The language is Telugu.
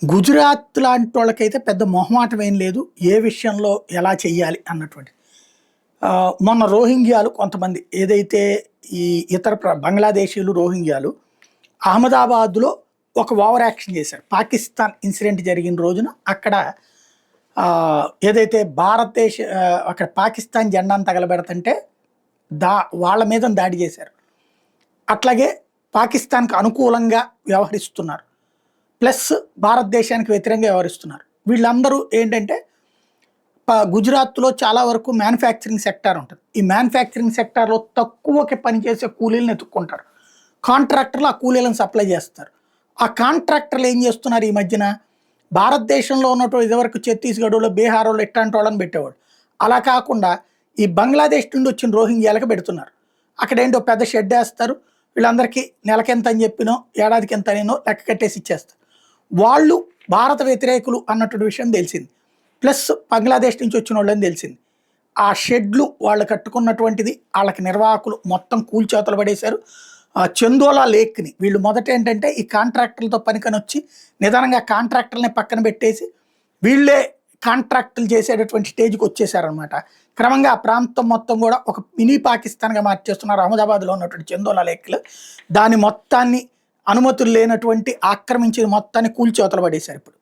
గుజరాత్ లాంటి వాళ్ళకైతే పెద్ద మొహమాటం ఏం లేదు. ఏ విషయంలో ఎలా చెయ్యాలి అన్నటువంటి. మొన్న రోహింగ్యాలు కొంతమంది ఏదైతే ఈ ఇతర బంగ్లాదేశీయులు, రోహింగ్యాలు అహ్మదాబాద్‌లో ఒక ఓవర్ యాక్షన్ చేశారు. పాకిస్తాన్ ఇన్సిడెంట్ జరిగిన రోజున అక్కడ ఏదైతే అక్కడ పాకిస్తాన్ జెండాను తగలబెడుతుంటే దా వాళ్ళ మీద దాడి చేశారు. అట్లాగే పాకిస్తాన్‌కి అనుకూలంగా వ్యవహరిస్తున్నారు. ప్లస్ భారతదేశానికి వ్యతిరేకంగా వ్యవహరిస్తున్నారు. వీళ్ళందరూ ఏంటంటే గుజరాత్‌లో చాలా వరకు మ్యానుఫ్యాక్చరింగ్ సెక్టార్ ఉంటుంది. ఈ మ్యానుఫ్యాక్చరింగ్ సెక్టార్‌లో తక్కువకి పనిచేసే కూలీలను ఎతుక్కుంటారు. కాంట్రాక్టర్లు ఆ కూలీలను సప్లై చేస్తారు. ఆ కాంట్రాక్టర్లు ఏం చేస్తున్నారు ఈ మధ్యన భారతదేశంలో ఉన్నటువంటి ఇదివరకు ఛత్తీస్‌గఢ్‌లో, బీహారోళ్ళు ఇట్లాంటి వాళ్ళని పెట్టేవాడు. అలా కాకుండా ఈ బంగ్లాదేశ్ నుండి వచ్చిన రోహింగ్యాలకు పెడుతున్నారు. అక్కడేంటో పెద్ద షెడ్ వేస్తారు. వీళ్ళందరికీ నెలకెంత అని చెప్పినో, ఏడాదికి ఎంత అనేనో లెక్క కట్టేసి ఇచ్చేస్తారు. వాళ్ళు భారత వ్యతిరేకులు అన్నటువంటి విషయం తెలిసింది. ప్లస్ బంగ్లాదేశ్ నుంచి వచ్చిన వాళ్ళని తెలిసింది. ఆ షెడ్లు వాళ్ళు కట్టుకున్నటువంటిది వాళ్ళకి నిర్వాహకులు మొత్తం కూల్చేతలు పడేశారు. చందోలా లేక్ని వీళ్ళు మొదట ఏంటంటే ఈ కాంట్రాక్టర్లతో పనికని వచ్చి నిదానంగా కాంట్రాక్టర్ని పక్కన పెట్టేసి వీళ్ళే కాంట్రాక్టులు చేసేటటువంటి స్టేజ్కి వచ్చేసారనమాట. క్రమంగా ఆ ప్రాంతం మొత్తం కూడా ఒక మినీ పాకిస్తాన్గా మార్చేస్తున్నారు. అహ్మదాబాద్లో ఉన్నటువంటి చందోలా లేక్లు దాని మొత్తాన్ని అనుమతులు లేనటువంటి ఆక్రమించిన మొత్తాన్ని కూల్చేతలు పడేశారు ఇప్పుడు.